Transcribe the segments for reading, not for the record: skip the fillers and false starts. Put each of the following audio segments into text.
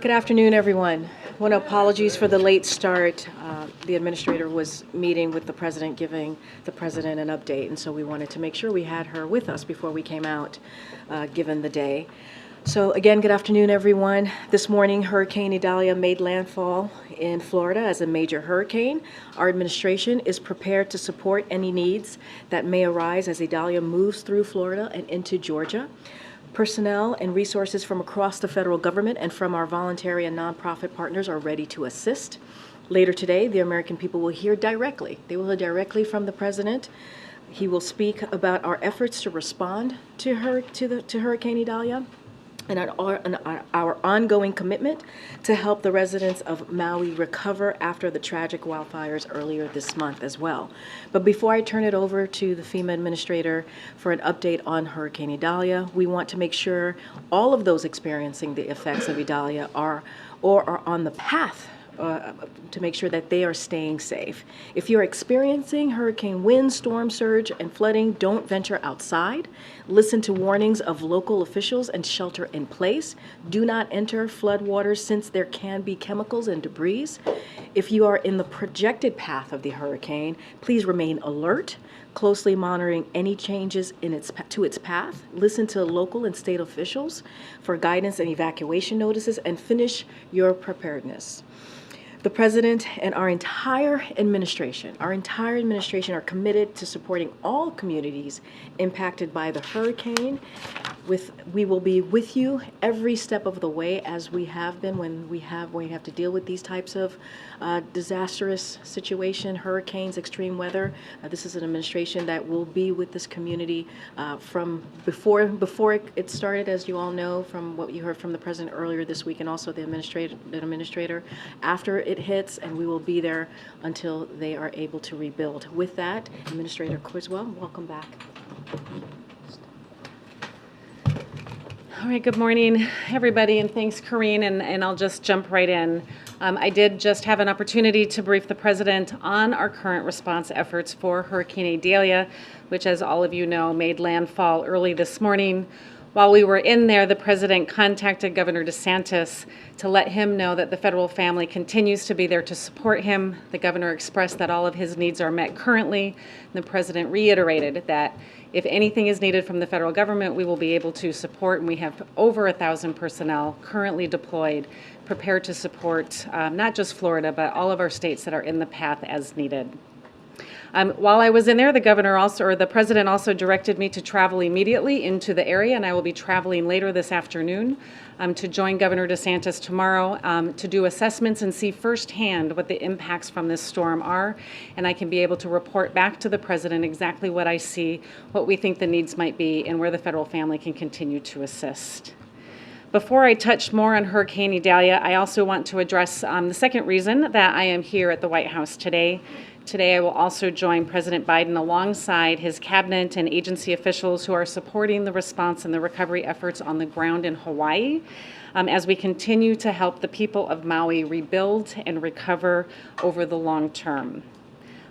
Good afternoon, everyone. I want to apologize for the late start. The administrator was meeting with the president, giving the president an update, and so we wanted to make sure we had her with us before we came out, given the day. So again, good afternoon, everyone. This morning, Hurricane Idalia made landfall in Florida as a major hurricane. Our administration is prepared to support any needs that may arise as Idalia moves through Florida and into Georgia. Personnel and resources from across the federal government and from our voluntary and nonprofit partners are ready to assist. Later today, the American people will hear directly. They will hear directly from the president. He will speak about our efforts to respond to Hurricane Idalia and our ongoing commitment to help the residents of Maui recover after the tragic wildfires earlier this month as well. But before I turn it over to the FEMA administrator for an update on Hurricane Idalia, we want to make sure all of those experiencing the effects of Idalia are on the path to make sure that they are staying safe. If you're experiencing hurricane wind, storm surge, and flooding, don't venture outside. Listen to warnings of local officials and shelter in place. Do not enter floodwaters since there can be chemicals and debris. If you are in the projected path of the hurricane, please remain alert, closely monitoring any changes to its path. Listen to local and state officials for guidance and evacuation notices, and finish your preparedness. The president and our entire administration are committed to supporting all communities impacted by the hurricane. We will be with you every step of the way, as we have been when we have to deal with these types of disastrous situation, hurricanes, extreme weather. This is an administration that will be with this community from before it started, as you all know, from what you heard from the president earlier this week, and also the administrator after it hits, and we will be there until they are able to rebuild. With that, Administrator Criswell, welcome back. All right, good morning, everybody, and thanks, Karine, and I'll just jump right in. I did just have an opportunity to brief the president on our current response efforts for Hurricane Idalia, which, as all of you know, made landfall early this morning. While we were in there, the president contacted Governor DeSantis to let him know that the federal family continues to be there to support him. The governor expressed that all of his needs are met currently. And the president reiterated that if anything is needed from the federal government, we will be able to support, and we have over 1,000 personnel currently deployed, prepared to support not just Florida, but all of our states that are in the path as needed. While I was in there, the president also directed me to travel immediately into the area, and I will be traveling later this afternoon to join Governor DeSantis tomorrow to do assessments and see firsthand what the impacts from this storm are, and I can be able to report back to the president exactly what I see, what we think the needs might be, and where the federal family can continue to assist. Before I touch more on Hurricane Idalia, I also want to address the second reason that I am here at the White House today. Today, I will also join President Biden alongside his cabinet and agency officials who are supporting the response and the recovery efforts on the ground in Hawaii as we continue to help the people of Maui rebuild and recover over the long term.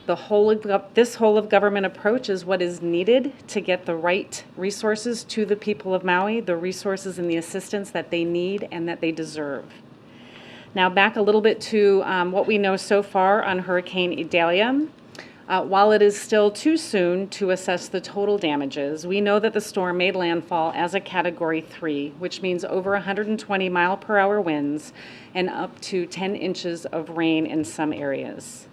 This whole of government approach is what is needed to get the right resources to the people of Maui, the resources and the assistance that they need and that they deserve. Now back a little bit to what we know so far on Hurricane Idalia. While it is still too soon to assess the total damages, we know that the storm made landfall as a Category 3, which means over 120 mile-per-hour winds and up to 10 inches of rain in some areas.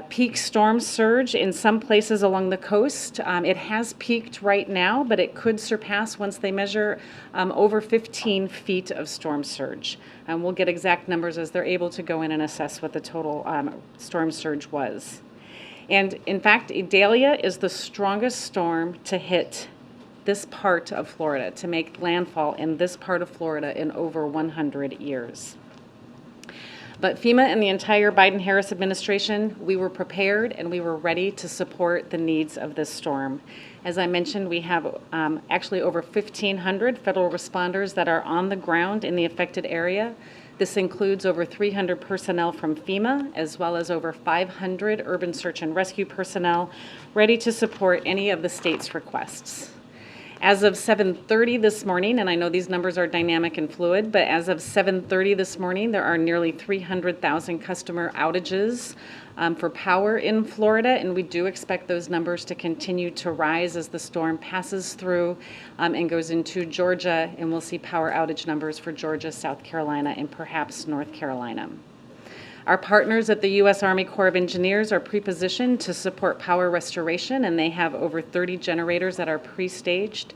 Peak storm surge in some places along the coast. It has peaked right now, but it could surpass once they measure over 15 feet of storm surge. We'll get exact numbers as they're able to go in and assess what the total storm surge was. And in fact, Idalia is the strongest storm to hit this part of Florida, to make landfall in this part of Florida in over 100 years. But FEMA and the entire Biden-Harris administration, we were prepared and we were ready to support the needs of this storm. As I mentioned, we have actually over 1,500 federal responders that are on the ground in the affected area. This includes over 300 personnel from FEMA, as well as over 500 urban search and rescue personnel ready to support any of the state's requests. As of 7:30 this morning, and I know these numbers are dynamic and fluid, but as of 7:30 this morning, there are nearly 300,000 customer outages for power in Florida, and we do expect those numbers to continue to rise as the storm passes through and goes into Georgia, and we'll see power outage numbers for Georgia, South Carolina, and perhaps North Carolina. Our partners at the U.S. Army Corps of Engineers are pre-positioned to support power restoration, and they have over 30 generators that are pre-staged.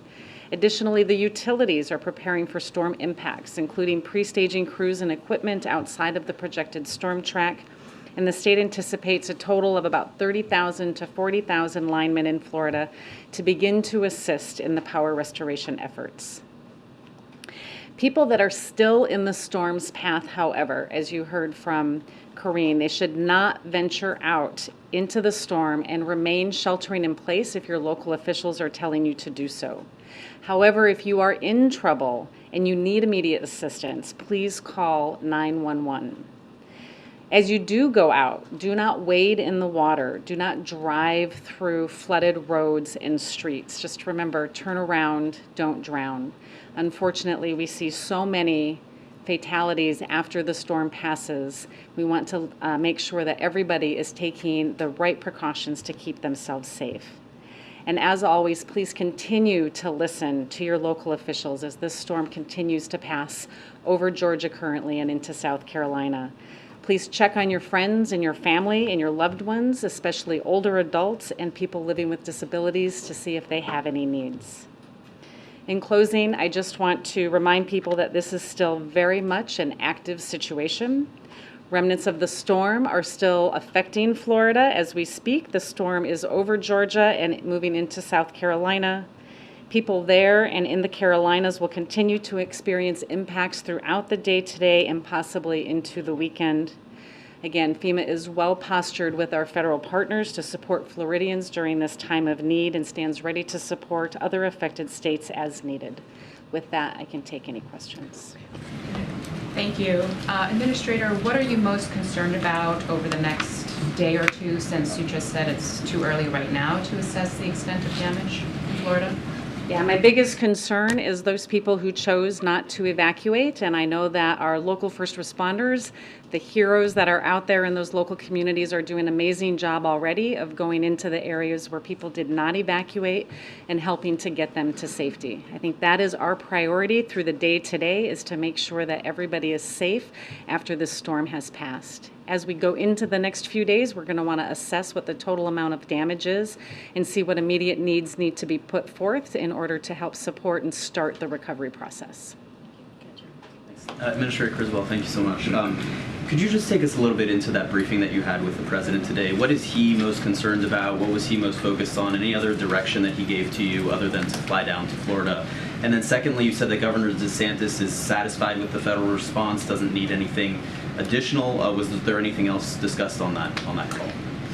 Additionally, the utilities are preparing for storm impacts, including pre-staging crews and equipment outside of the projected storm track, and the state anticipates a total of about 30,000 to 40,000 linemen in Florida to begin to assist in the power restoration efforts. People that are still in the storm's path, however, as you heard from Karine, they should not venture out into the storm and remain sheltering in place if your local officials are telling you to do so. However, if you are in trouble and you need immediate assistance, please call 911. As you do go out, do not wade in the water. Do not drive through flooded roads and streets. Just remember, turn around, don't drown. Unfortunately, we see so many fatalities after the storm passes. We want to make sure that everybody is taking the right precautions to keep themselves safe. And as always, please continue to listen to your local officials as this storm continues to pass over Georgia currently and into South Carolina. Please check on your friends and your family and your loved ones, especially older adults and people living with disabilities, to see if they have any needs. In closing, I just want to remind people that this is still very much an active situation. Remnants of the storm are still affecting Florida as we speak. The storm is over Georgia and moving into South Carolina. People there and in the Carolinas will continue to experience impacts throughout the day today and possibly into the weekend. Again, FEMA is well postured with our federal partners to support Floridians during this time of need and stands ready to support other affected states as needed. With that, I can take any questions. Thank you. Administrator, what are you most concerned about over the next day or two, since you just said it's too early right now to assess the extent of damage in Florida? Yeah, my biggest concern is those people who chose not to evacuate, and I know that our local first responders, the heroes that are out there in those local communities, are doing an amazing job already of going into the areas where people did not evacuate and helping to get them to safety. I think that is our priority through the day today, is to make sure that everybody is safe after this storm has passed. As we go into the next few days, we're going to want to assess what the total amount of damage is and see what immediate needs need to be put forth in order to help support and start the recovery process. Administrator Criswell, thank you so much. Could you just take us a little bit into that briefing that you had with the President today? What is he most concerned about? What was he most focused on? Any other direction that he gave to you other than to fly down to Florida? And then secondly, you said that Governor DeSantis is satisfied with the federal response, doesn't need anything additional. Was there anything else discussed on that call?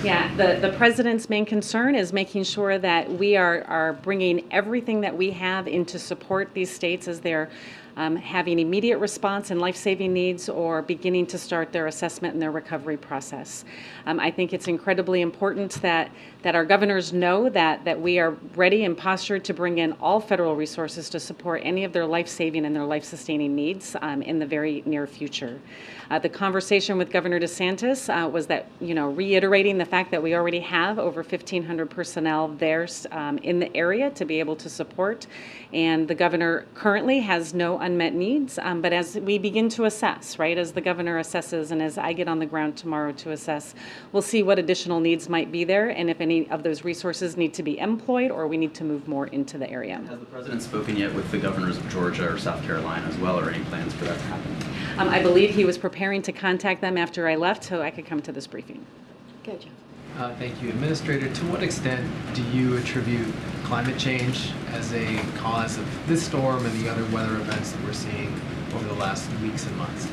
Yeah, the President's main concern is making sure that we are bringing everything that we have in to support these states as they're having immediate response and life-saving needs or beginning to start their assessment and their recovery process. I think it's incredibly important that our governors know that we are ready and postured to bring in all federal resources to support any of their life-saving and their life-sustaining needs in the very near future. The conversation with Governor DeSantis was that, reiterating the fact that we already have over 1,500 personnel there in the area to be able to support, and the governor currently has no unmet needs, but as we begin to assess, right, as the governor assesses and as I get on the ground tomorrow to assess, we'll see what additional needs might be there and if any of those resources need to be employed or we need to move more into the area. Has the President spoken yet with the governors of Georgia or South Carolina as well, or any plans for that to happen? I believe he was preparing to contact them after I left so I could come to this briefing. Good, Jeff. Thank you. Administrator, to what extent do you attribute climate change as a cause of this storm and the other weather events that we're seeing over the last weeks and months?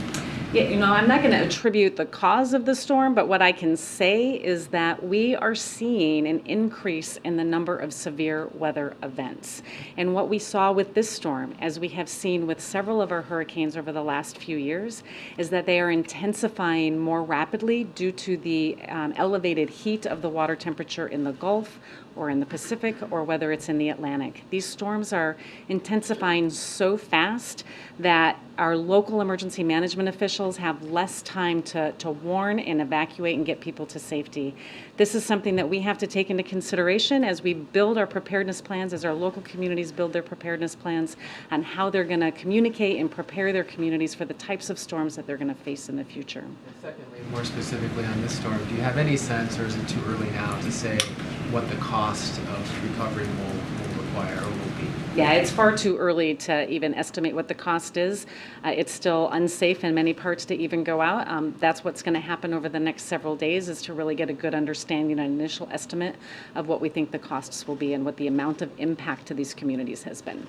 Yeah, I'm not going to attribute the cause of the storm, but what I can say is that we are seeing an increase in the number of severe weather events. And what we saw with this storm, as we have seen with several of our hurricanes over the last few years, is that they are intensifying more rapidly due to the elevated heat of the water temperature in the Gulf or in the Pacific or whether it's in the Atlantic. These storms are intensifying so fast that our local emergency management officials have less time to warn and evacuate and get people to safety. This is something that we have to take into consideration as we build our preparedness plans, as our local communities build their preparedness plans on how they're going to communicate and prepare their communities for the types of storms that they're going to face in the future. Secondly, more specifically on this storm, do you have any sense, or is it too early now to say what the cost of recovery will require or will be? Yeah, it's far too early to even estimate what the cost is. It's still unsafe in many parts to even go out. That's what's going to happen over the next several days, is to really get a good understanding, an initial estimate of what we think the costs will be and what the amount of impact to these communities has been.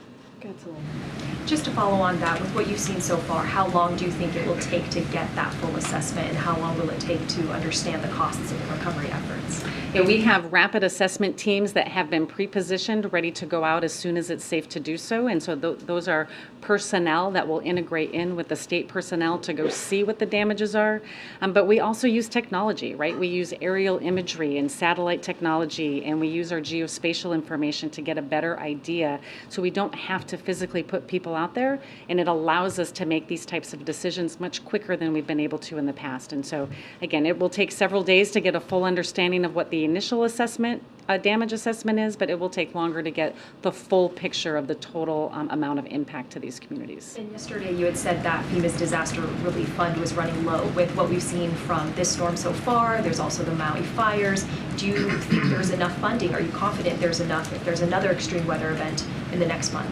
Just to follow on that, with what you've seen so far, how long do you think it will take to get that full assessment, and how long will it take to understand the costs of the recovery efforts? Yeah, we have rapid assessment teams that have been pre-positioned, ready to go out as soon as it's safe to do so. And so those are personnel that will integrate in with the state personnel to go see what the damages are. But we also use technology, right? We use aerial imagery and satellite technology, and we use our geospatial information to get a better idea, so we don't have to physically put people out there, and it allows us to make these types of decisions much quicker than we've been able to in the past. And so, again, it will take several days to get a full understanding of what the initial assessment, damage assessment is, but it will take longer to get the full picture of the total amount of impact to these communities. And yesterday you had said that FEMA's disaster relief fund was running low. With what we've seen from this storm so far, there's also the Maui fires. Do you think there's enough funding? Are you confident there's enough if there's another extreme weather event in the next month?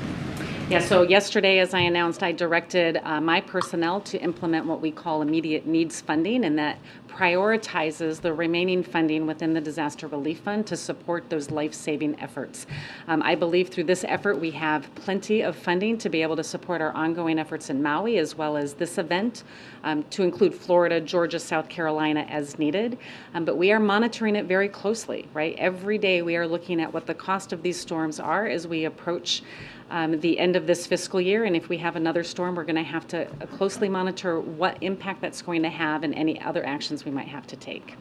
Yeah, so yesterday, as I announced, I directed my personnel to implement what we call immediate needs funding, and that prioritizes the remaining funding within the disaster relief fund to support those life-saving efforts. I believe through this effort we have plenty of funding to be able to support our ongoing efforts in Maui, as well as this event, to include Florida, Georgia, South Carolina as needed. But we are monitoring it very closely, right? Every day we are looking at what the cost of these storms are as we approach the end of this fiscal year, and if we have another storm, we're going to have to closely monitor what impact that's going to have and any other actions we might have to take.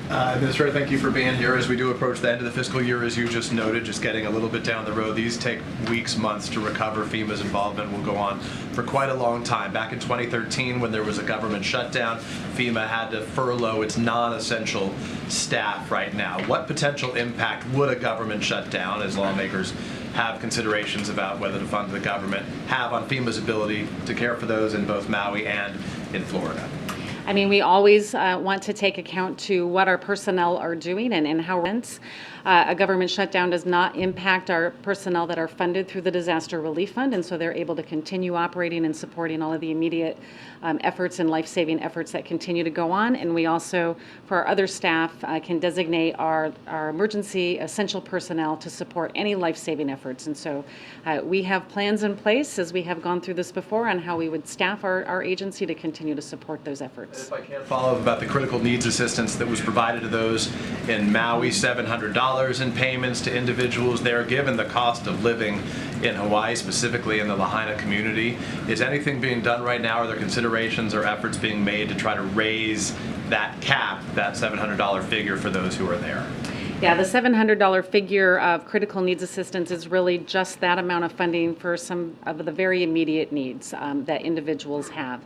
Administrator, thank you for being here. As we do approach the end of the fiscal year, as you just noted, just getting a little bit down the road, these take weeks, months to recover. FEMA's involvement will go on for quite a long time. Back in 2013, when there was a government shutdown, FEMA had to furlough its non-essential staff right now. What potential impact would a government shutdown, as lawmakers have considerations about whether to fund the government, have on FEMA's ability to care for those in both Maui and in Florida? I mean, we always want to take account to what our personnel are doing and how rents. A government shutdown does not impact our personnel that are funded through the Disaster Relief Fund, and so they're able to continue operating and supporting all of the immediate efforts and life-saving efforts that continue to go on. And we also, for our other staff, can designate our emergency essential personnel to support any life-saving efforts. And so we have plans in place, as we have gone through this before, on how we would staff our agency to continue to support those efforts. If I can follow up about the critical needs assistance that was provided to those in Maui, $700 in payments to individuals there, given the cost of living in Hawaii, specifically in the Lahaina community. Is anything being done right now? Are there considerations or efforts being made to try to raise that cap, that $700 figure for those who are there? Yeah, the $700 figure of critical needs assistance is really just that amount of funding for some of the very immediate needs that individuals have.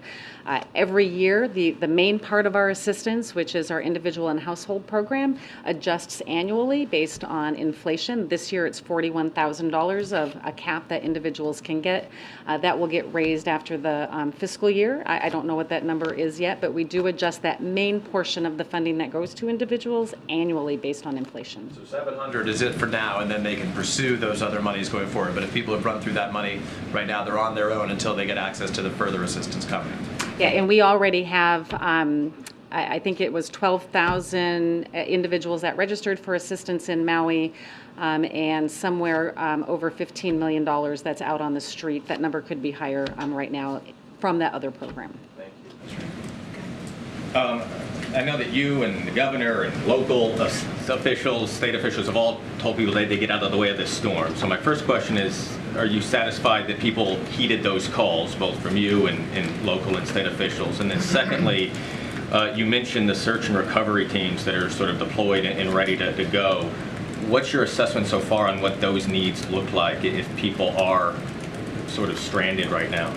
Every year, the main part of our assistance, which is our individual and household program, adjusts annually based on inflation. This year, it's $41,000 of a cap that individuals can get. That will get raised after the fiscal year. I don't know what that number is yet, but we do adjust that main portion of the funding that goes to individuals annually based on inflation. So 700 is it for now, and then they can pursue those other monies going forward. But if people have run through that money right now, they're on their own until they get access to the further assistance coming. Yeah, and we already have, I think it was 12,000 individuals that registered for assistance in Maui, and somewhere over $15 million that's out on the street. That number could be higher right now from that other program. Thank you. I know that you and the governor and local officials, state officials have all told people that they get out of the way of this storm. So my first question is, are you satisfied that people heeded those calls, both from you and local and state officials? And then secondly, You mentioned the search and recovery teams that are sort of deployed and ready to go. What's your assessment so far on what those needs look like if people are sort of stranded right now?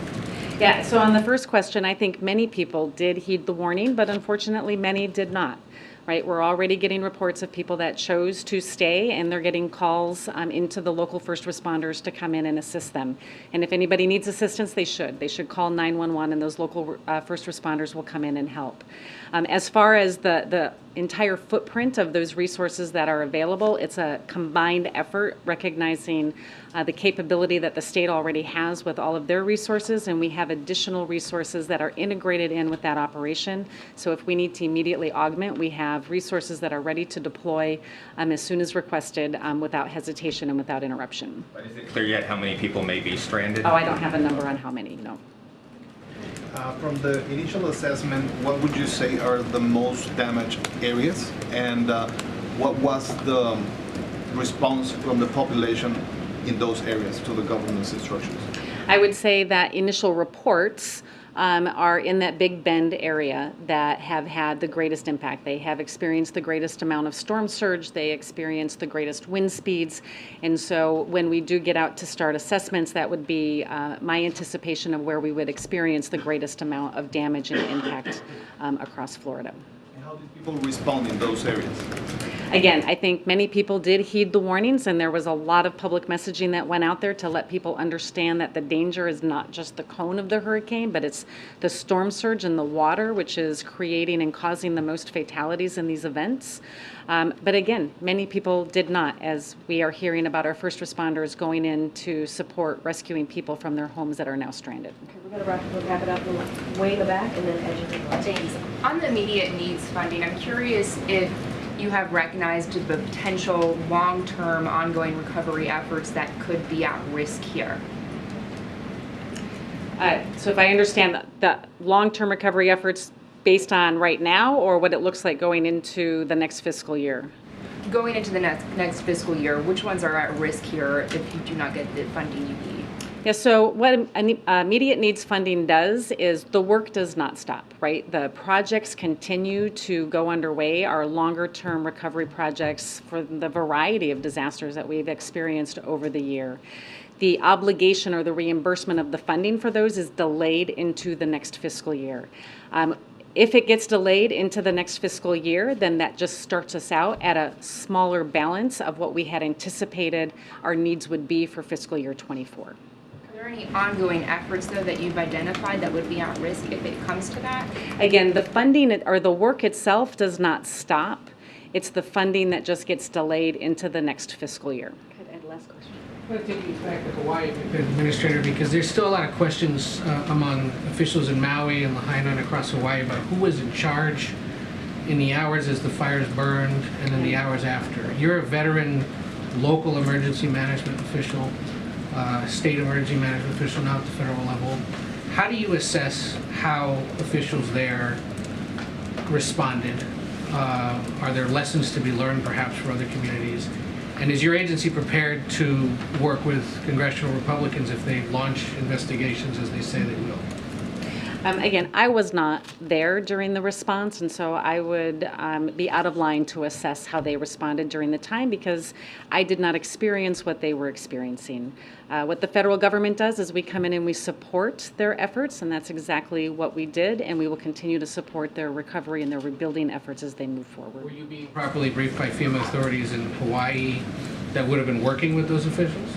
Yeah, so on the first question, I think many people did heed the warning, but unfortunately many did not. Right, we're already getting reports of people that chose to stay, and they're getting calls into the local first responders to come in and assist them. And if anybody needs assistance, they should. They should call 911, and those local first responders will come in and help. As far as the entire footprint of those resources that are available, it's a combined effort, recognizing the capability that the state already has with all of their resources, and we have additional resources that are integrated in with that operation. So if we need to immediately augment, we have resources that are ready to deploy as soon as requested without hesitation and without interruption. But is it clear yet how many people may be stranded? Oh, I don't have a number on how many, no. From the initial assessment, what would you say are the most damaged areas? And what was the response from the population in those areas to the government's instructions? I would say that initial reports are in that Big Bend area that have had the greatest impact. They have experienced the greatest amount of storm surge. They experienced the greatest wind speeds. And so when we do get out to start assessments, that would be my anticipation of where we would experience the greatest amount of damage and impact across Florida. And how did people respond in those areas? Again, I think many people did heed the warnings, and there was a lot of public messaging that went out there to let people understand that the danger is not just the cone of the hurricane, but it's the storm surge and the water, which is creating and causing the most fatalities in these events. But again, many people did not, as we are hearing about our first responders going in to support rescuing people from their homes that are now stranded. Okay, we're going to wrap it up way in the back and then edge it in. Thanks. On the immediate needs funding, I'm curious if you have recognized the potential long-term ongoing recovery efforts that could be at risk here. So if I understand the long-term recovery efforts based on right now, or what it looks like going into the next fiscal year? Going into the next fiscal year, which ones are at risk here if you do not get the funding you need? Yeah, so what immediate needs funding does is the work does not stop, right? The projects continue to go underway, our longer term recovery projects for the variety of disasters that we've experienced over the year. The obligation or the reimbursement of the funding for those is delayed into the next fiscal year. If it gets delayed into the next fiscal year, then that just starts us out at a smaller balance of what we had anticipated our needs would be for fiscal year 24. Are there any ongoing efforts, though, that you've identified that would be at risk if it comes to that? Again, the funding or the work itself does not stop. It's the funding that just gets delayed into the next fiscal year. Okay, and last question. I'm going to take you back to Hawaii, Administrator, because there's still a lot of questions among officials in Maui and Lahaina and across Hawaii about who was in charge in the hours as the fires burned and then the hours after. You're a veteran local emergency management official, state emergency management official now at the federal level. How do you assess how officials there responded? Are there lessons to be learned perhaps for other communities? And is your agency prepared to work with congressional Republicans if they launch investigations as they say they will? Again, I was not there during the response, and so I would be out of line to assess how they responded during the time because I did not experience what they were experiencing. What the federal government does is we come in and we support their efforts, and that's exactly what we did, and we will continue to support their recovery and their rebuilding efforts as they move forward. Were you being properly briefed by FEMA authorities in Hawaii that would have been working with those officials?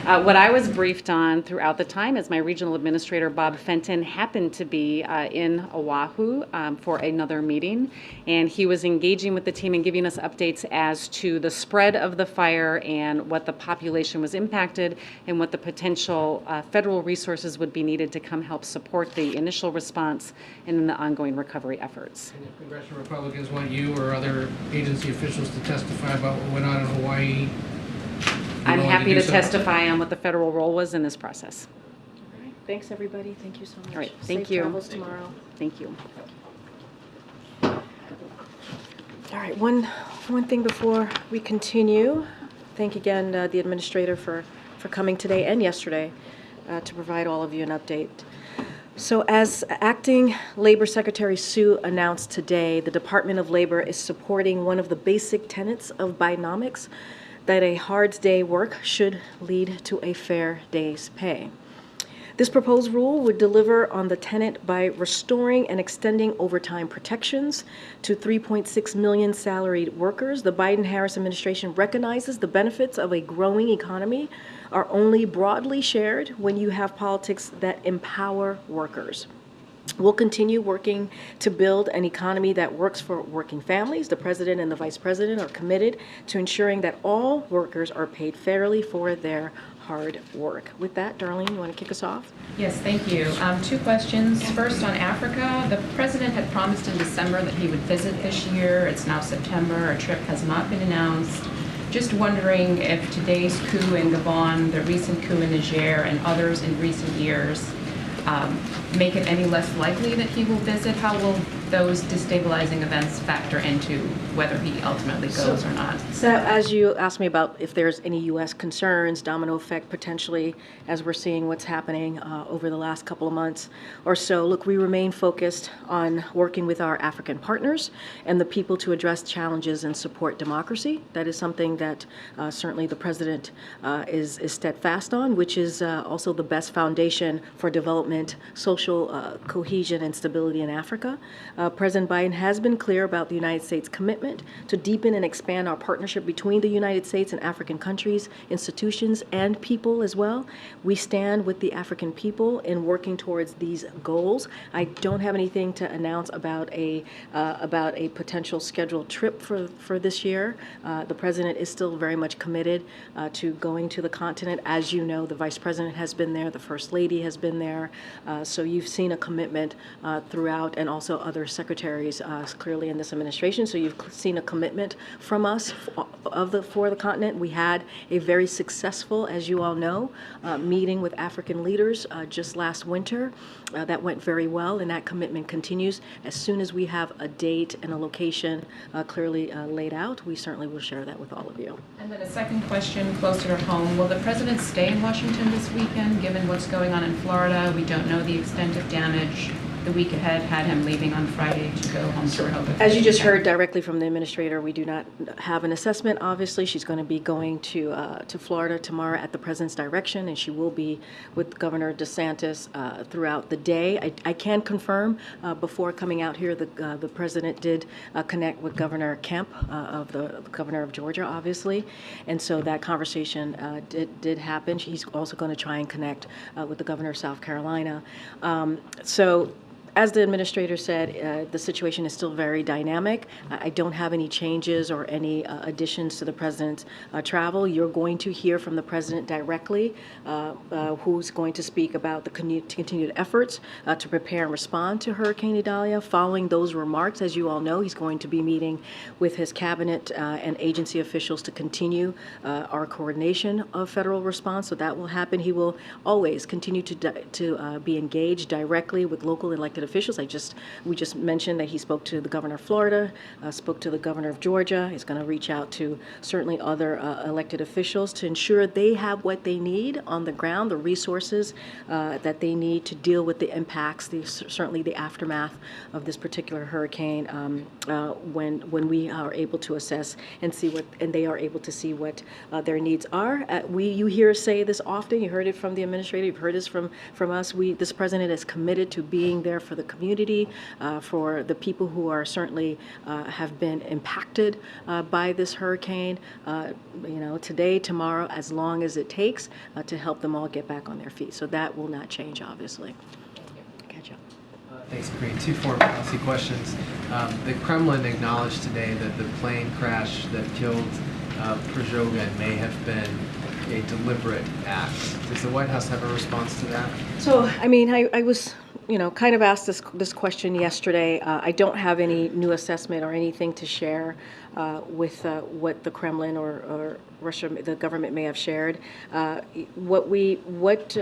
What I was briefed on throughout the time is my regional administrator, Bob Fenton, happened to be in Oahu for another meeting, and he was engaging with the team and giving us updates as to the spread of the fire and what the population was impacted and what the potential federal resources would be needed to come help support the initial response and then the ongoing recovery efforts. And if congressional Republicans want you or other agency officials to testify about what went on in Hawaii, I'm happy to so? testify on what the federal role was in this process. All right, thanks, everybody. Thank you so much. All right, thank Safe you. travels tomorrow. Thank you. All right, one thing before we continue. Thank again the administrator for coming today and yesterday to provide all of you an update. So as Acting Labor Secretary Sue announced today, the Department of Labor is supporting one of the basic tenets of Bidenomics, that a hard day's work should lead to a fair day's pay. This proposed rule would deliver on the tenet by restoring and extending overtime protections to 3.6 million salaried workers. The Biden-Harris administration recognizes the benefits of a growing economy are only broadly shared when you have politics that empower workers. We'll continue working to build an economy that works for working families. The President and the Vice President are committed to ensuring that all workers are paid fairly for their hard work. With that, Darlene, you want to kick us off? Yes, thank you. Two questions. First, on Africa, the president had promised in December that he would visit this year. It's now September. A trip has not been announced. Just wondering if today's coup in Gabon, the recent coup in Niger, and others in recent years make it any less likely that he will visit? How will those destabilizing events factor into whether he ultimately goes or not? So as you asked me about if there's any U.S. concerns, domino effect potentially, as we're seeing what's happening over the last couple of months or so, look, we remain focused on working with our African partners and the people to address challenges and support democracy. That is something that certainly the President is steadfast on, which is also the best foundation for development, social cohesion, and stability in Africa. President Biden has been clear about the United States' commitment to deepen and expand our partnership between the United States and African countries, institutions, and people as well. We stand with the African people in working towards these goals. I don't have anything to announce about a potential scheduled trip for this year. The President is still very much committed to going to the continent. As you know, the Vice President has been there, the First Lady has been there. So you've seen a commitment throughout, and also other secretaries clearly in this administration. So you've seen a commitment from us for the continent. We had a very successful, as you all know, meeting with African leaders just last winter. That went very well, and that commitment continues. As soon as we have a date and a location clearly laid out, we certainly will share that with all of you. And then a second question closer to home. Will the president stay in Washington this weekend, given what's going on in Florida? We don't know the extent of damage. The week ahead had him leaving on Friday to go home to Rehoboth. As you just heard directly from the administrator, we do not have an assessment. Obviously, she's going to be going to Florida tomorrow at the president's direction, and she will be with Governor DeSantis throughout the day. I can confirm before coming out here, the president did connect with Governor Kemp, of the governor of Georgia, obviously, and so that conversation did happen. He's also going to try and connect with the governor of South Carolina. As the administrator said, the situation is still very dynamic. I don't have any changes or any additions to the president's travel. You're going to hear from the president directly, who's going to speak about the continued efforts to prepare and respond to Hurricane Idalia. Following those remarks, as you all know, he's going to be meeting with his cabinet and agency officials to continue our coordination of federal response. So that will happen. He will always continue to be engaged directly with local elected officials. We just mentioned that he spoke to the governor of Florida, spoke to the governor of Georgia. He's going to reach out to certainly other elected officials to ensure they have what they need on the ground, the resources that they need to deal with the impacts, certainly the aftermath of this particular hurricane, when we are able to assess and see what, and they are able to see what their needs are. You hear us say this often. You heard it from the administrator. You've heard this from us. This president is committed to being there for the community, for the people who are certainly have been impacted by this hurricane, today, tomorrow, as long as it takes to help them all get back on their feet. So that will not change, obviously. Catch up. Thanks, Karine. Two foreign policy questions. The Kremlin acknowledged today that the plane crash that killed Prigozhin may have been a deliberate act. Does the White House have a response to that? So, I was kind of asked this question yesterday. I don't have any new assessment or anything to share what the Kremlin or Russia, the government may have shared. What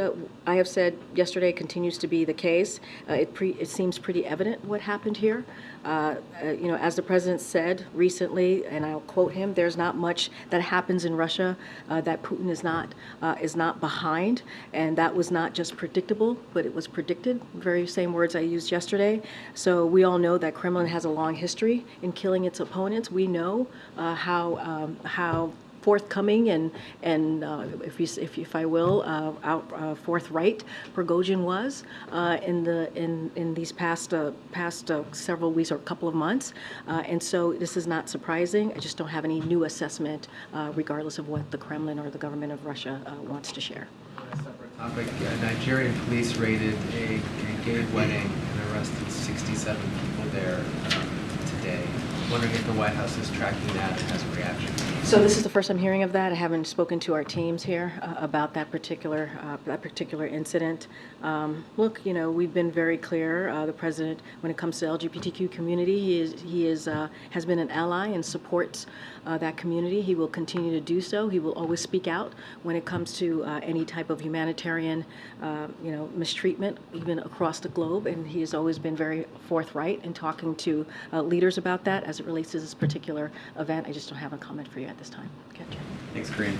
I have said yesterday continues to be the case. It seems pretty evident what happened here. As the president said recently, and I'll quote him, "There's not much that happens in Russia that Putin is not behind," and that was not just predictable, but it was predicted. Very same words I used yesterday. So we all know that Kremlin has a long history in killing its opponents. We know how forthcoming and if I will, forthright Prigozhin was in these past several weeks or couple of months, and so this is not surprising. I just don't have any new assessment, regardless of what the Kremlin or the government of Russia wants to share. On a separate topic, Nigerian police raided a gay wedding and arrested 67 people there today. Wondering if the White House is tracking that and has a reaction. So this is the first I'm hearing of that. I haven't spoken to our teams here about that particular incident. Look, we've been very clear. The president, when it comes to LGBTQ community, he has been an ally and supports that community. He will continue to do so. He will always speak out when it comes to any type of humanitarian, mistreatment, even across the globe. And he has always been very forthright in talking to leaders about that as it relates to this particular event. I just don't have a comment for you at this time. Okay, Jim. Thanks, Karine.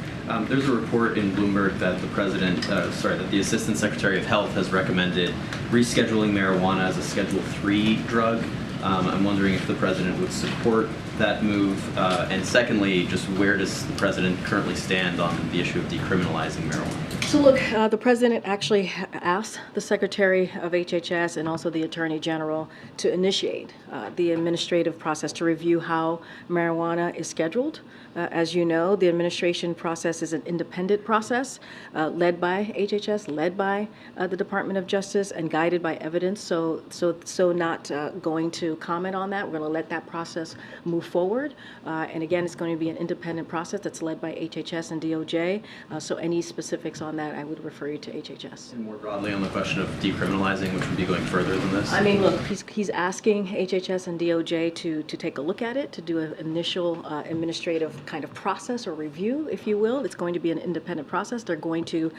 There's a report in Bloomberg that that the Assistant Secretary of Health has recommended rescheduling marijuana as a Schedule III drug. I'm wondering if the president would support that move, and secondly, just where does the president currently stand on the issue of decriminalizing marijuana? So look, the president actually asked the Secretary of HHS and also the Attorney General to initiate the administrative process to review how marijuana is scheduled. As you know, the administration process is an independent process led by HHS, led by the Department of Justice, and guided by evidence. So not going to comment on that. We're going to let that process move forward. And again, it's going to be an independent process that's led by HHS and DOJ. So any specifics on that, I would refer you to HHS. And more broadly on the question of decriminalizing, which would be going further than this? I mean, look, he's asking HHS and DOJ to take a look at it, to do an initial administrative kind of process or review, if you will. It's going to be an independent process. They're going to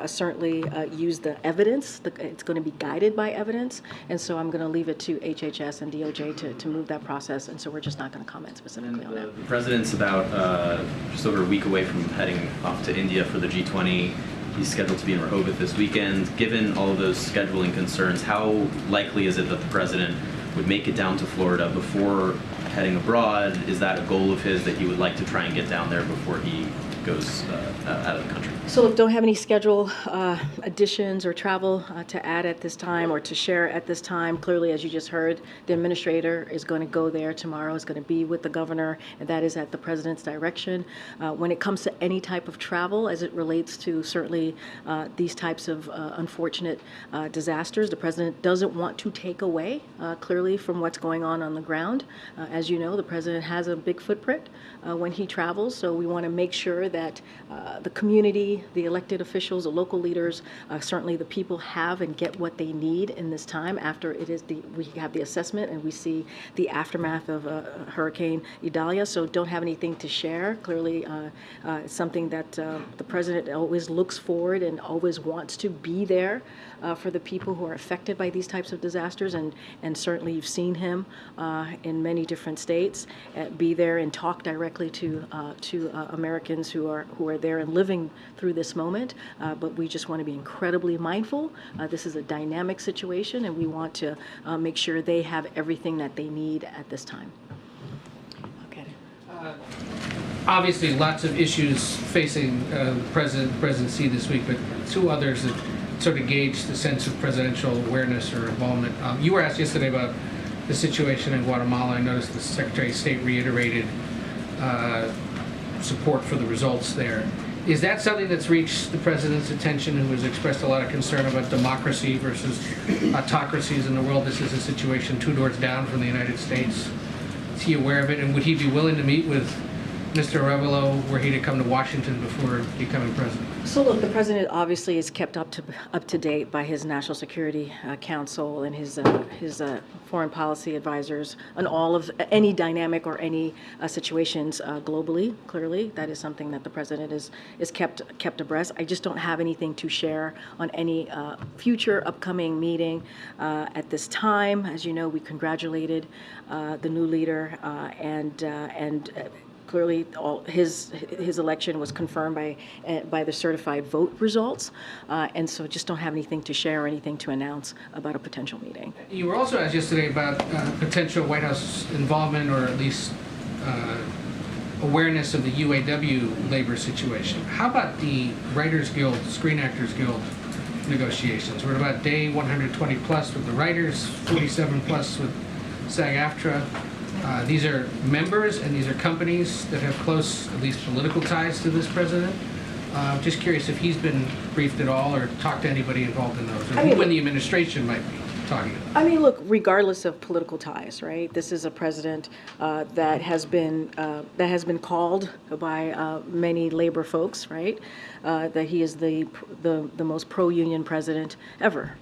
certainly use the evidence. It's going to be guided by evidence. And so I'm going to leave it to HHS and DOJ to move that process. And so we're just not going to comment specifically on that. The president's about just over a week away from heading off to India for the G20. He's scheduled to be in Rehoboth this weekend. Given all of those scheduling concerns, how likely is it that the president would make it down to Florida before heading abroad? Is that a goal of his that he would like to try and get down there before he goes out of the country? So look, don't have any schedule additions or travel to add at this time or to share at this time. Clearly, as you just heard, the administrator is going to go there tomorrow, is going to be with the governor, and that is at the president's direction. When it comes to any type of travel, as it relates to certainly these types of unfortunate disasters, the president doesn't want to take away clearly from what's going on the ground. As you know, the president has a big footprint when he travels, so we want to make sure that the community, the elected officials, the local leaders, certainly the people have and get what they need in this time after we have the assessment and we see the aftermath of Hurricane Idalia. So don't have anything to share. Clearly, it's something that the president always looks forward and always wants to be there for the people who are affected by these types of disasters. And certainly you've seen him in many different states be there and talk directly to Americans who are there and living through this moment, but we just want to be incredibly mindful. This is a dynamic situation, and we want to make sure they have everything that they need at this time. Okay. Obviously, lots of issues facing the presidency this week, but two others that sort of gauge the sense of presidential awareness or involvement. You were asked yesterday about the situation in Guatemala. I noticed the Secretary of State reiterated support for the results there. Is that something that's reached the president's attention, who has expressed a lot of concern about democracy versus autocracies in the world? This is a situation 2 doors down from the United States. Is he aware of it, and would he be willing to meet with Mr. Arevalo, were he to come to Washington before becoming president? So look, the president obviously is kept up to date by his National Security Council and his foreign policy advisors on all of any dynamic or any situations globally. Clearly, that is something that the president is kept abreast. I just don't have anything to share on any future upcoming meeting at this time. As you know, we congratulated the new leader and clearly, his election was confirmed by the certified vote results, and so just don't have anything to share or anything to announce about a potential meeting. You were also asked yesterday about potential White House involvement or at least awareness of the UAW labor situation. How about the Writers Guild, Screen Actors Guild negotiations? We're at about day 120 plus with the writers, 47 plus with SAG-AFTRA. These are members and these are companies that have close, at least political ties to this president. Just curious if he's been briefed at all or talked to anybody involved in those, or who in the administration might be talking to them. I mean, look, regardless of political ties, right? This is a president that has been called by many labor folks, right? That he is the most pro-union president ever.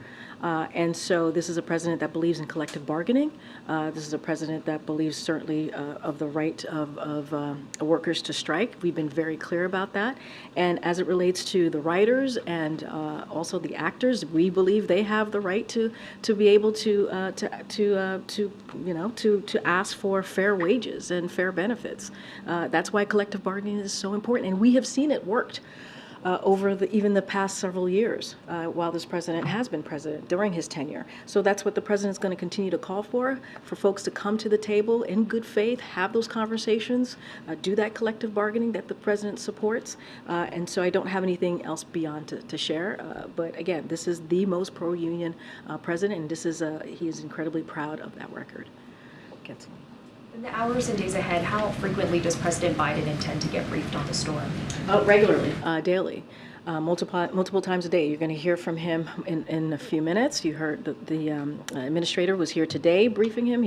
And so this is a president that believes in collective bargaining. This is a president that believes certainly of the right of workers to strike. We've been very clear about that. And as it relates to the writers and also the actors, we believe they have the right to be able to ask for fair wages and fair benefits. That's why collective bargaining is so important, and we have seen it worked. Over even the past several years while this president has been president during his tenure. So that's what the president's going to continue to call for folks to come to the table in good faith, have those conversations, do that collective bargaining that the president supports. And so I don't have anything else beyond to share. But again, this is the most pro-union president, and he is incredibly proud of that record. In the hours and days ahead, how frequently does President Biden intend to get briefed on the storm? Regularly, daily. Multiple times a day. You're going to hear from him in a few minutes. You heard the administrator was here today briefing him.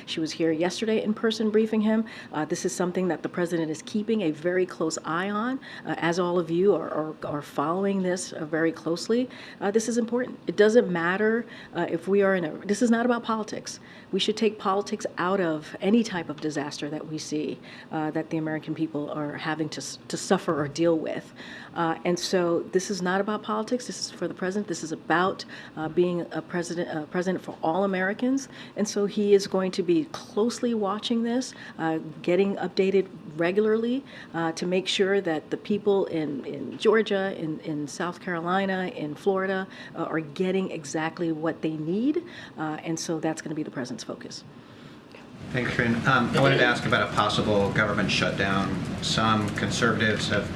She was here yesterday in person briefing him. This is something that the president is keeping a very close eye on. As all of you are following this very closely, this is important. It doesn't matter if we are this is not about politics. We should take politics out of any type of disaster that we see that the American people are having to suffer or deal with. And so this is not about politics. This is for the president. This is about being a president for all Americans. And so he is going to be closely watching this, getting updated regularly to make sure that the people in Georgia, in South Carolina, in Florida are getting exactly what they need. And so that's going to be the president's focus. Thanks, Karine. I wanted to ask about a possible government shutdown. Some conservatives have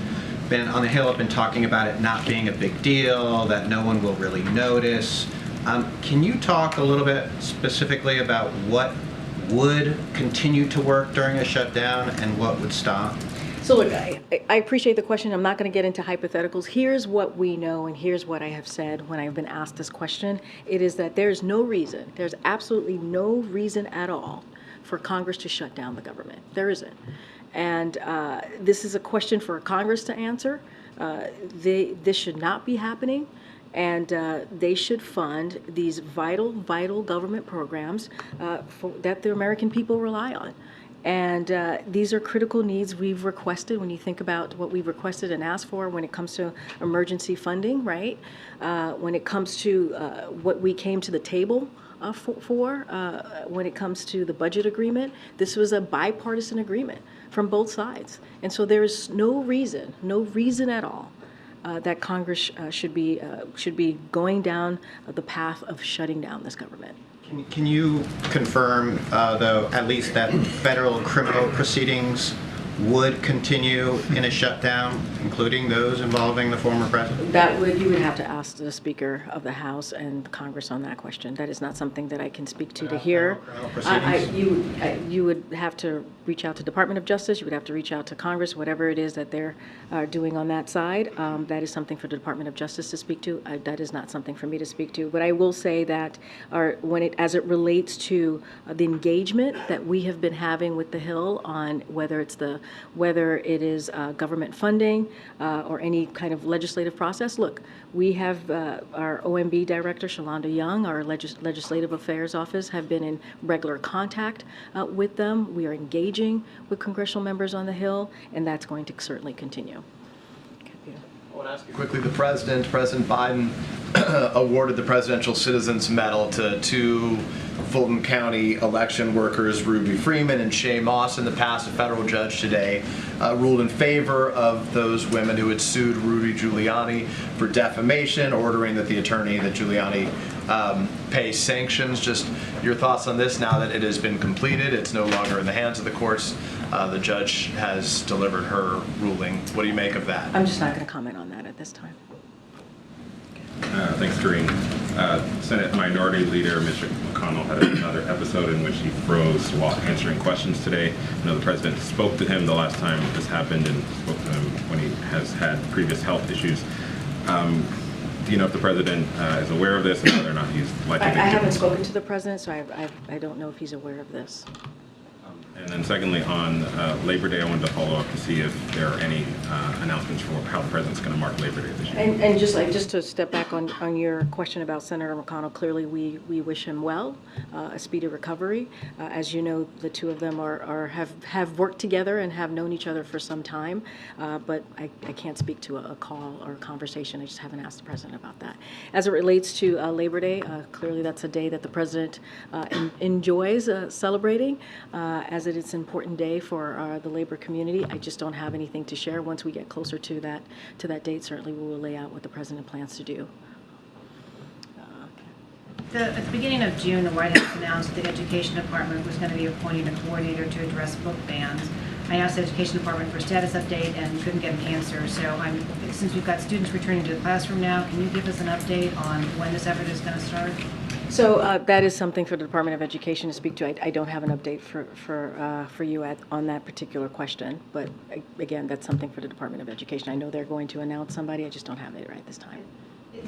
been on the Hill, have been talking about it not being a big deal, that no one will really notice. Can you talk a little bit specifically about what would continue to work during a shutdown and what would stop? So look, I appreciate the question. I'm not going to get into hypotheticals. Here's what we know, and here's what I have said when I've been asked this question. It is that there's absolutely no reason at all for Congress to shut down the government. There isn't. And this is a question for Congress to answer. This should not be happening, and they should fund these vital government programs that the American people rely on. And these are critical needs we've requested. When you think about what we've requested and asked for when it comes to emergency funding, right? When it comes to what we came to the table when it comes to the budget agreement, this was a bipartisan agreement from both sides. And so there is no reason at all that Congress should be going down the path of shutting down this government. Can you confirm, though, at least that federal criminal proceedings would continue in a shutdown, including those involving the former president? You would have to ask the Speaker of the House and Congress on that question. That is not something that I can speak to here. You would have to reach out to Department of Justice. You would have to reach out to Congress, whatever it is that they're doing on that side. That is something for the Department of Justice to speak to. That is not something for me to speak to. But I will say that as it relates to the engagement that we have been having with the Hill on whether it's the whether it is government funding or any kind of legislative process. Look, we have our OMB director, Shalonda Young, our Legislative Affairs Office, have been in regular contact with them. We are engaging with congressional members on the Hill, and that's going to certainly continue. I want to ask you quickly, President Biden awarded the Presidential Citizens Medal to two Fulton County election workers, Ruby Freeman and Shay Moss. In the past, a federal judge today ruled in favor of those women who had sued Rudy Giuliani for defamation, ordering that the attorney that Giuliani pay sanctions. Just your thoughts on this now that it has been completed, it's no longer in the hands of the courts. The judge has delivered her ruling. What do you make of that? I'm just not going to comment on that at this time. Thanks, Karine. Senate Minority Leader Mitch McConnell had another episode in which he froze while answering questions today. I know the president spoke to him the last time this happened and spoke to him when he has had previous health issues. Do you know if the president is aware of this and whether or not he's likely to? I haven't spoken to the president, so I don't know if he's aware of this. And then secondly, on Labor Day, I wanted to follow up to see if there are any announcements for how the president's going to mark Labor Day this year. And just to step back on your question about Senator McConnell, clearly we wish him well, a speedy recovery. As you know, the two of them have worked together and have known each other for some time, but I can't speak to a call or a conversation. I just haven't asked the president about that. As it relates to Labor Day, clearly that's a day that the president enjoys celebrating, as it is an important day for the labor community. I just don't have anything to share. Once we get closer to that date, certainly we will lay out what the president plans to do. At the beginning of June, the White House announced the Education Department was going to be appointing a coordinator to address book bans. I asked the Education Department for a status update and couldn't get an answer. So since we've got students returning to the classroom now, can you give us an update on when this effort is going to start? So that is something for the Department of Education to speak to. I don't have an update for you on that particular question, but again, that's something for the Department of Education. I know they're going to announce somebody. I just don't have it right this time.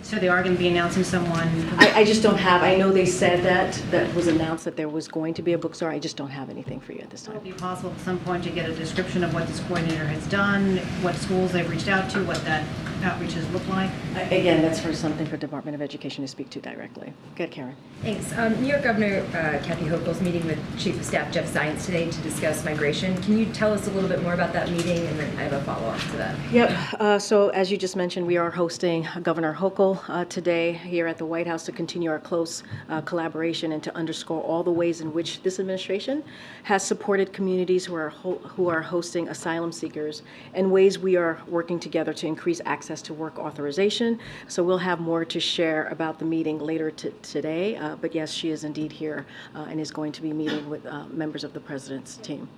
So they are going to be announcing someone? I just don't have. I know they said that was announced that there was going to be a bookstore. I just don't have anything for you at this time. Will it be possible at some point to get a description of what this coordinator has done, what schools they've reached out to, what that outreach has looked like? Again, that's for something for Department of Education to speak to directly. Go ahead, Karen. Thanks. New York Governor Kathy Hochul's meeting with Chief of Staff Jeff Zients today to discuss migration. Can you tell us a little bit more about that meeting? And then I have a follow-up to that. Yep. So as you just mentioned, we are hosting Governor Hochul today here at the White House to continue our close collaboration and to underscore all the ways in which this administration has supported communities who are hosting asylum seekers and ways we are working together to increase access to work authorization. So we'll have more to share about the meeting later today. But yes, she is indeed here and is going to be meeting with members of the president's team.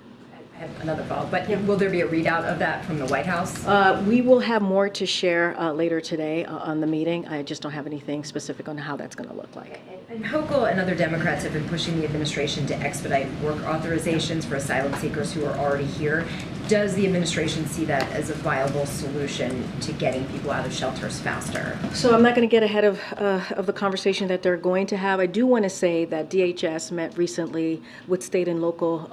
I have another follow-up, but will there be a readout of that from the White House? We will have more to share later today on the meeting. I just don't have anything specific on how that's going to look like. And Hochul and other Democrats have been pushing the administration to expedite work authorizations for asylum seekers who are already here. Does the administration see that as a viable solution to getting people out of shelters faster? So I'm not going to get ahead of the conversation that they're going to have. I do want to say that DHS met recently with state and local.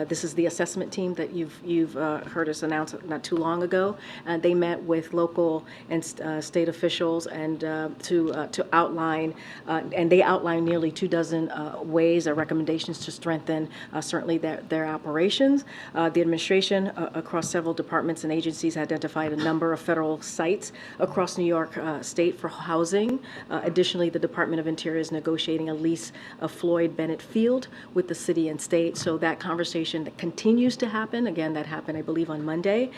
This is the assessment team that you've heard us announce not too long ago. They met with local and state officials and to outline, and they outlined nearly 24 ways or recommendations to strengthen certainly their operations. The administration across several departments and agencies identified a number of federal sites across New York State for housing. Additionally, the Department of Interior is negotiating a lease of Floyd Bennett Field with the city and state. So that conversation that continues to happen. Again, that happened, I believe, on Monday.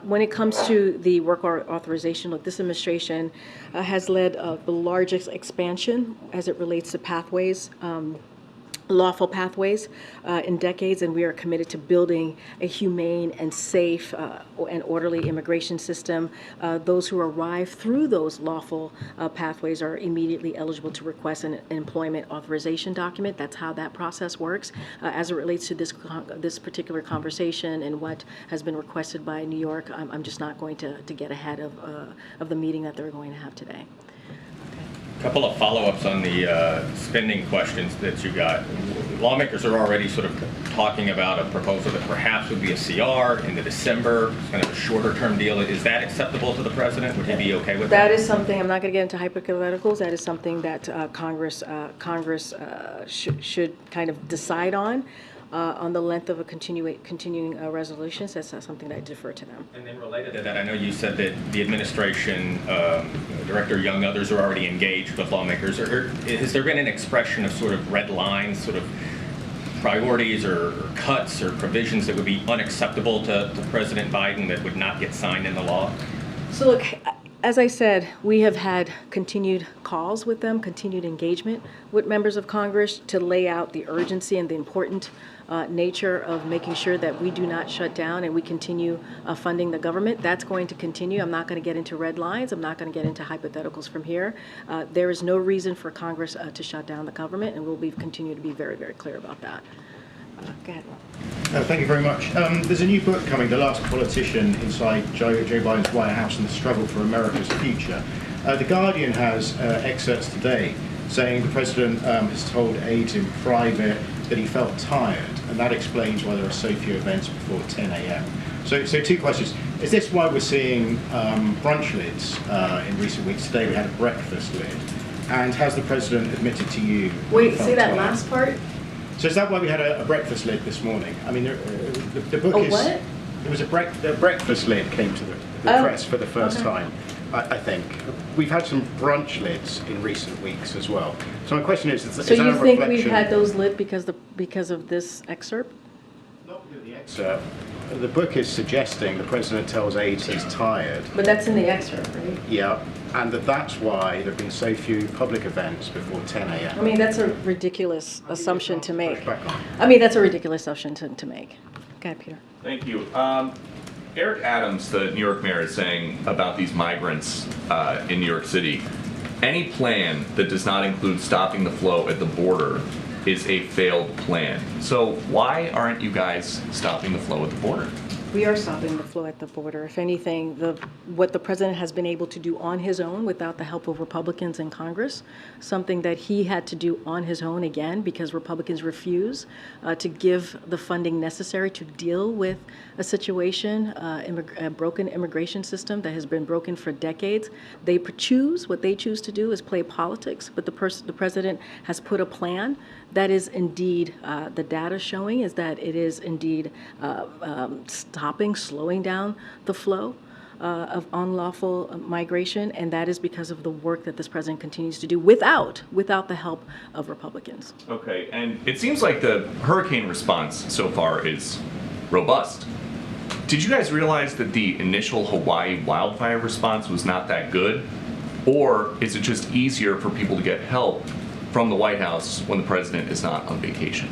When it comes to the work authorization, look, this administration has led the largest expansion as it relates to pathways. Lawful pathways in decades, and we are committed to building a humane and safe and orderly immigration system. Those who arrive through those lawful pathways are immediately eligible to request an employment authorization document. That's how that process works. As it relates to this particular conversation and what has been requested by New York, I'm just not going to get ahead of the meeting that they're going to have today. A couple of follow-ups on the spending questions that you got. lawmakers are already sort of talking about a proposal that perhaps would be a CR in the December, kind of a shorter-term deal. Is that acceptable to the president? Would he be okay with that? That is something, I'm not going to get into hypotheticals, that is something that Congress should kind of decide on the length of a continuing resolutions. That's something that I defer to them. And then related to that, I know you said that the administration, Director Young, others are already engaged with lawmakers. Has there been an expression of sort of red lines, sort of priorities or cuts or provisions that would be unacceptable to President Biden that would not get signed into law? So look, as I said, we have had continued calls with them, continued engagement with members of Congress to lay out the urgency and the important nature of making sure that we do not shut down and we continue funding the government. That's going to continue. I'm not going to get into red lines. I'm not going to get into hypotheticals from here. There is no reason for Congress to shut down the government, and we'll continue to be very, very clear about that. Go ahead. Thank you very much. There's a new book coming, The Last Politician Inside Joe Biden's White House and the Struggle for America's Future. The Guardian has excerpts today saying the president has told aides in private that he felt tired, and that explains why there are so few events before 10 a.m. So two questions. Is this why we're seeing brunch lids in recent weeks? Today we had a breakfast lid. And has the president admitted to you? Wait, say that last part? So is that why we had a breakfast lid this morning? I mean, the book is... what? There was a breakfast lid came to the press for the first time, I think. We've had some brunch lids in recent weeks as well. So my question is that a reflection... So you think we've had those lit because of this excerpt? Not because of the excerpt. The book is suggesting the president tells aides he's tired. But that's in the excerpt, right? Yeah, and that's why there have been so few public events before 10 a.m. I mean, that's a ridiculous assumption to make. I mean, that's a ridiculous assumption to make. Go ahead, Peter. Thank you. Eric Adams, the New York mayor, is saying about these migrants in New York City, any plan that does not include stopping the flow at the border is a failed plan. So why aren't you guys stopping the flow at the border? We are stopping the flow at the border. If anything, what the president has been able to do on his own without the help of Republicans in Congress, something that he had to do on his own again because Republicans refuse to give the funding necessary to deal with a situation, a broken immigration system that has been broken for decades. What they choose to do is play politics, but the president has put a plan that is indeed, the data showing is that it is indeed slowing down the flow of unlawful migration, and that is because of the work that this president continues to do without the help of Republicans. Okay, and it seems like the hurricane response so far is robust. Did you guys realize that the initial Hawaii wildfire response was not that good? Or is it just easier for people to get help from the White House when the president is not on vacation?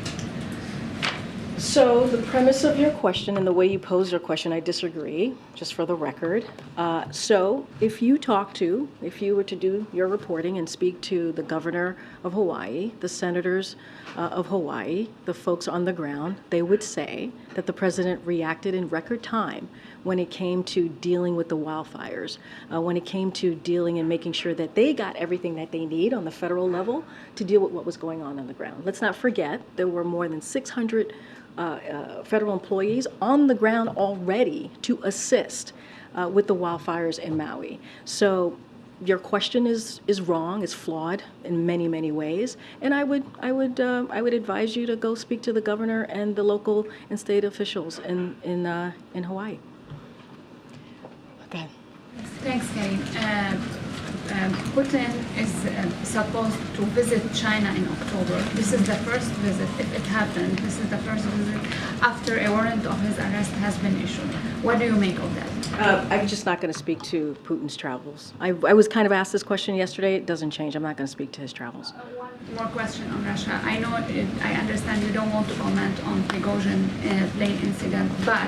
So the premise of your question and the way you pose your question, I disagree, just for the record. So if you were to do your reporting and speak to the governor of Hawaii, the senators of Hawaii, the folks on the ground, they would say that the president reacted in record time when it came to dealing with the wildfires, when it came to dealing and making sure that they got everything that they need on the federal level to deal with what was going on the ground. Let's not forget there were more than 600 federal employees on the ground already to assist with the wildfires in Maui. So your question is wrong, is flawed in many, many ways, and I would advise you to go speak to the governor and the local and state officials in Hawaii. Okay. Thanks, Karine. Putin is supposed to visit China in October. This is the first visit, if it happened, this is the first visit after a warrant of his arrest has been issued. What do you make of that? I'm just not going to speak to Putin's travels. I was kind of asked this question yesterday. It doesn't change. I'm not going to speak to his travels. One more question on Russia. I know, I understand you don't want to comment on Prigozhin plane incident, but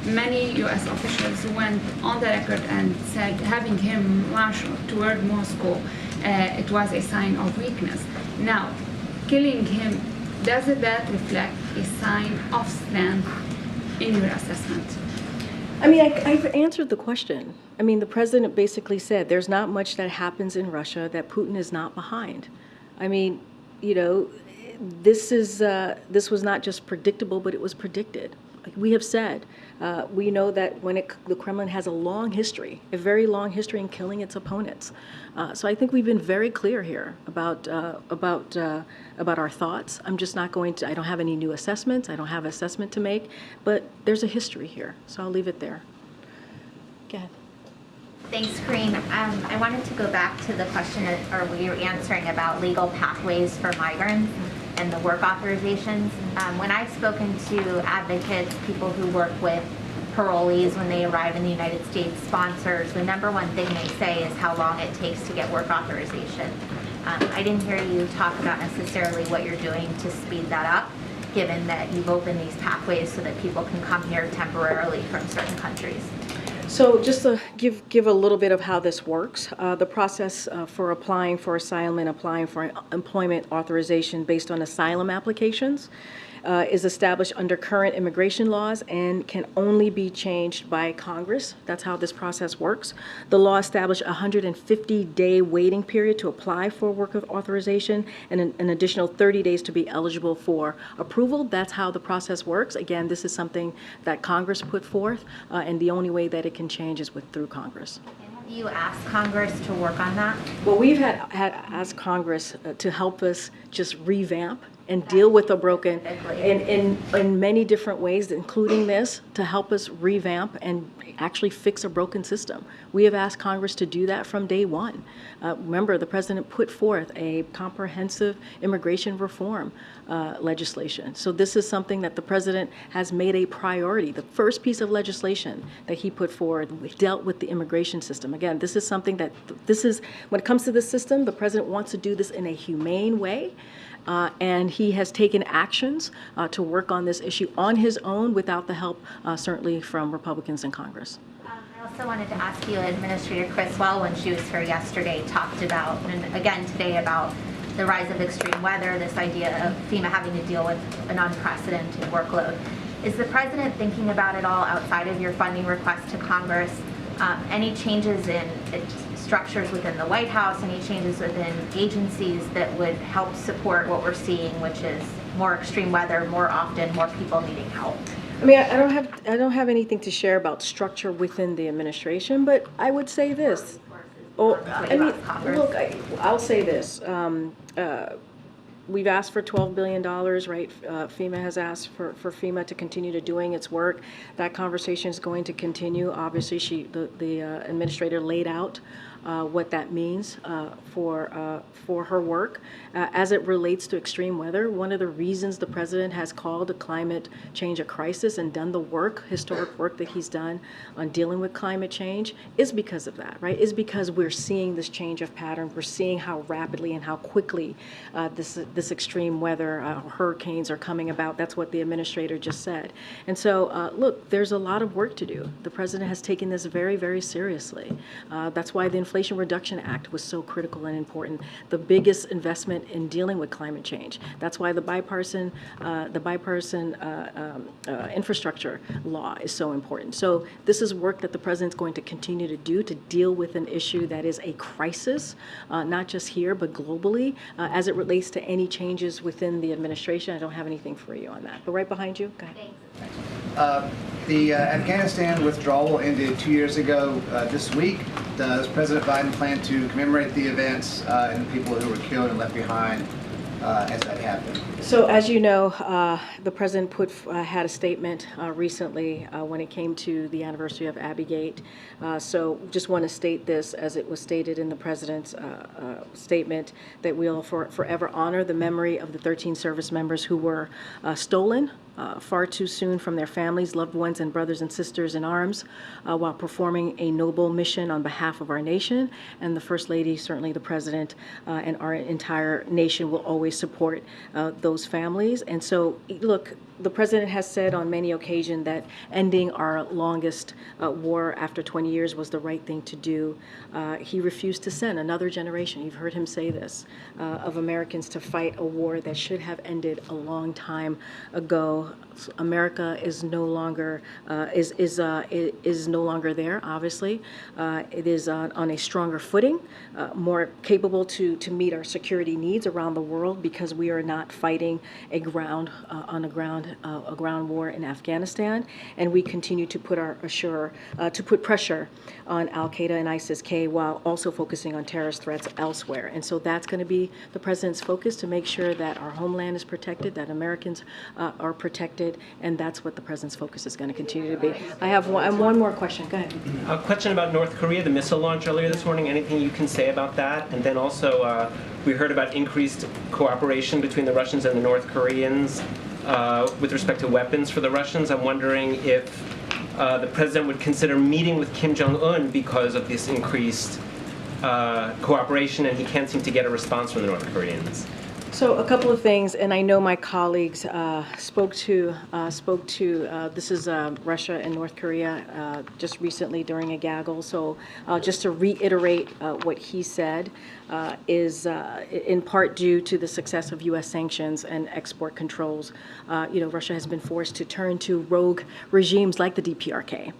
many U.S. officials went on the record and said having him march toward Moscow, it was a sign of weakness. Now, killing him, does that reflect a sign of strength in your assessment? I mean, I've answered the question. I mean, the president basically said there's not much that happens in Russia that Putin is not behind. I mean, you know, this was not just predictable, but it was predicted. Like we have said, we know that the Kremlin has a long history, a very long history in killing its opponents. So I think we've been very clear here about our thoughts. I'm just not going to. I don't have any new assessments. I don't have an assessment to make, but there's a history here. So I'll leave it there. Go ahead. Thanks, Karine. I wanted to go back to the question, or we were answering about legal pathways for migrants and the work authorizations. When I've spoken to advocates, people who work with parolees when they arrive in the United States, sponsors, the number one thing they say is how long it takes to get work authorization. I didn't hear you talk about necessarily what you're doing to speed that up, given that you've opened these pathways so that people can come here temporarily from certain countries. So just to give a little bit of how this works, the process for applying for asylum and applying for employment authorization based on asylum applications is established under current immigration laws and can only be changed by Congress. That's how this process works. The law established a 150-day waiting period to apply for work authorization and an additional 30 days to be eligible for approval. That's how the process works. Again, this is something that Congress put forth, and the only way that it can change is through Congress. Have you asked Congress to work on that? Well, we've had asked Congress to help us just revamp and deal with the broken in many different ways, including this, to help us revamp and actually fix a broken system. We have asked Congress to do that from day one. Remember, the president put forth a comprehensive immigration reform legislation. So this is something that the president has made a priority. The first piece of legislation that he put forward dealt with the immigration system. Again, this is something that, when it comes to this system, the president wants to do this in a humane way. And he has taken actions to work on this issue on his own without the help, certainly, from Republicans in Congress. I also wanted to ask you, Administrator Criswell, when she was here yesterday, talked about, and again today, about the rise of extreme weather, this idea of FEMA having to deal with an unprecedented workload. Is the president thinking about it all outside of your funding request to Congress? Any changes in structures within the White House, any changes within agencies that would help support what we're seeing, which is more extreme weather, more often, more people needing help? I mean, I don't have anything to share about structure within the administration, but I would say this. Oh, I mean, look, I'll say this. We've asked for $12 billion, right? FEMA has asked for FEMA to continue to doing its work. That conversation is going to continue. Obviously, the administrator laid out what that means for her work. As it relates to extreme weather, one of the reasons the president has called climate change a crisis and done the work, historic work that he's done on dealing with climate change is because of that, right? Is because we're seeing this change of pattern. We're seeing how rapidly and how quickly this extreme weather, hurricanes are coming about. That's what the administrator just said. And so, look, there's a lot of work to do. The president has taken this very, very seriously. That's why the Inflation Reduction Act was so critical and important. The biggest investment in dealing with climate change. That's why the bipartisan infrastructure law is so important. So this is work that the president's going to continue to do to deal with an issue that is a crisis, not just here, but globally. As it relates to any changes within the administration, I don't have anything for you on that. But right behind you, go ahead. The Afghanistan withdrawal ended 2 years ago this week. Does President Biden plan to commemorate the events and the people who were killed and left behind as that happened? So as you know, the president had a statement recently when it came to the anniversary of Abbey-Gate. So just want to state this as it was stated in the president's statement, that we'll forever honor the memory of the 13 service members who were stolen far too soon from their families, loved ones, and brothers and sisters in arms while performing a noble mission on behalf of our nation. And the First Lady, certainly the President, and our entire nation will always support those families. And so, look, the president has said on many occasions that ending our longest war after 20 years was the right thing to do. He refused to send another generation, you've heard him say this, of Americans to fight a war that should have ended a long time ago. America is no longer is no longer there. Obviously, it is on a stronger footing, more capable to meet our security needs around the world, because we are not fighting a ground war in Afghanistan, and we continue to put pressure on Al Qaeda and ISIS-K while also focusing on terrorist threats elsewhere. And so that's going to be the president's focus, to make sure that our homeland is protected, that Americans are protected, and that's what the president's focus is going to continue to be. I have one more question. Go ahead. A question about North Korea, the missile launch earlier this morning. Anything you can say about that? And then also, we heard about increased cooperation between the Russians and the North Koreans with respect to weapons for the Russians. I'm wondering if the president would consider meeting with Kim Jong-un because of this increased cooperation, and he can't seem to get a response from the North Koreans. So a couple of things, and I know my colleagues spoke to this is Russia and North Korea just recently during a gaggle. So just to reiterate what he said is in part due to the success of U.S. sanctions and export controls. Russia has been forced to turn to rogue regimes like the DPRK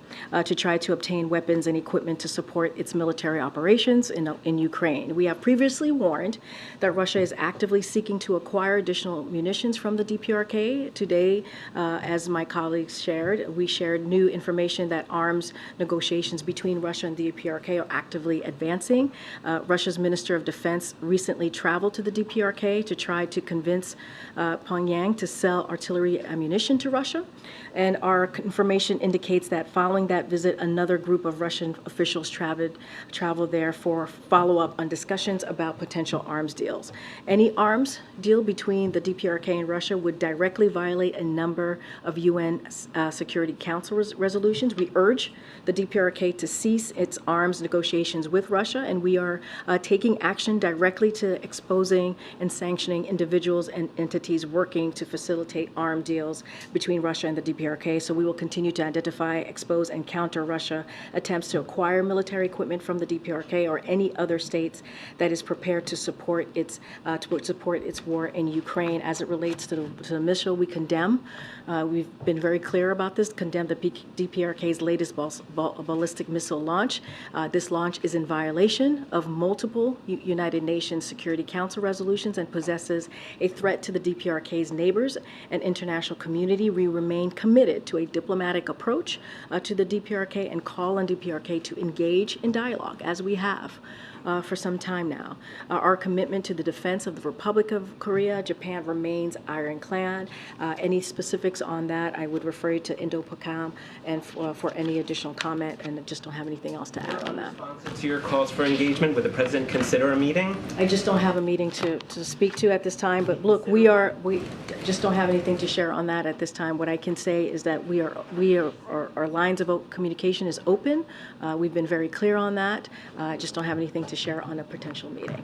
to try to obtain weapons and equipment to support its military operations in Ukraine. We have previously warned that Russia is actively seeking to acquire additional munitions from the DPRK. Today, as my colleagues shared, we shared new information that arms negotiations between Russia and the DPRK are actively advancing. Russia's Minister of Defense recently traveled to the DPRK to try to convince Pyongyang to sell artillery ammunition to Russia. And our information indicates that following that visit, another group of Russian officials traveled there for follow-up on discussions about potential arms deals. Any arms deal between the DPRK and Russia would directly violate a number of UN Security Council resolutions. We urge the DPRK to cease its arms negotiations with Russia, and we are taking action directly to exposing and sanctioning individuals and entities working to facilitate arms deals between Russia and the DPRK. So we will continue to identify, expose, and counter Russia attempts to acquire military equipment from the DPRK or any other states that is prepared to support its war in Ukraine. As it relates to the missile, we condemn. We've been very clear about this. Condemn the DPRK's latest ballistic missile launch. This launch is in violation of multiple United Nations Security Council resolutions and possesses a threat to the DPRK's neighbors and international community. We remain committed to a diplomatic approach to the DPRK and call on DPRK to engage in dialogue, as we have for some time now. Our commitment to the defense of the Republic of Korea, Japan, remains ironclad. Any specifics on that, I would refer you to Indo-PACOM and for any additional comment, and I just don't have anything else to add on that. To your calls for engagement, would the president consider a meeting? I just don't have a meeting to speak to at this time, but look, we just don't have anything to share on that at this time. What I can say is that our lines of communication is open. We've been very clear on that. I just don't have anything to share on a potential meeting.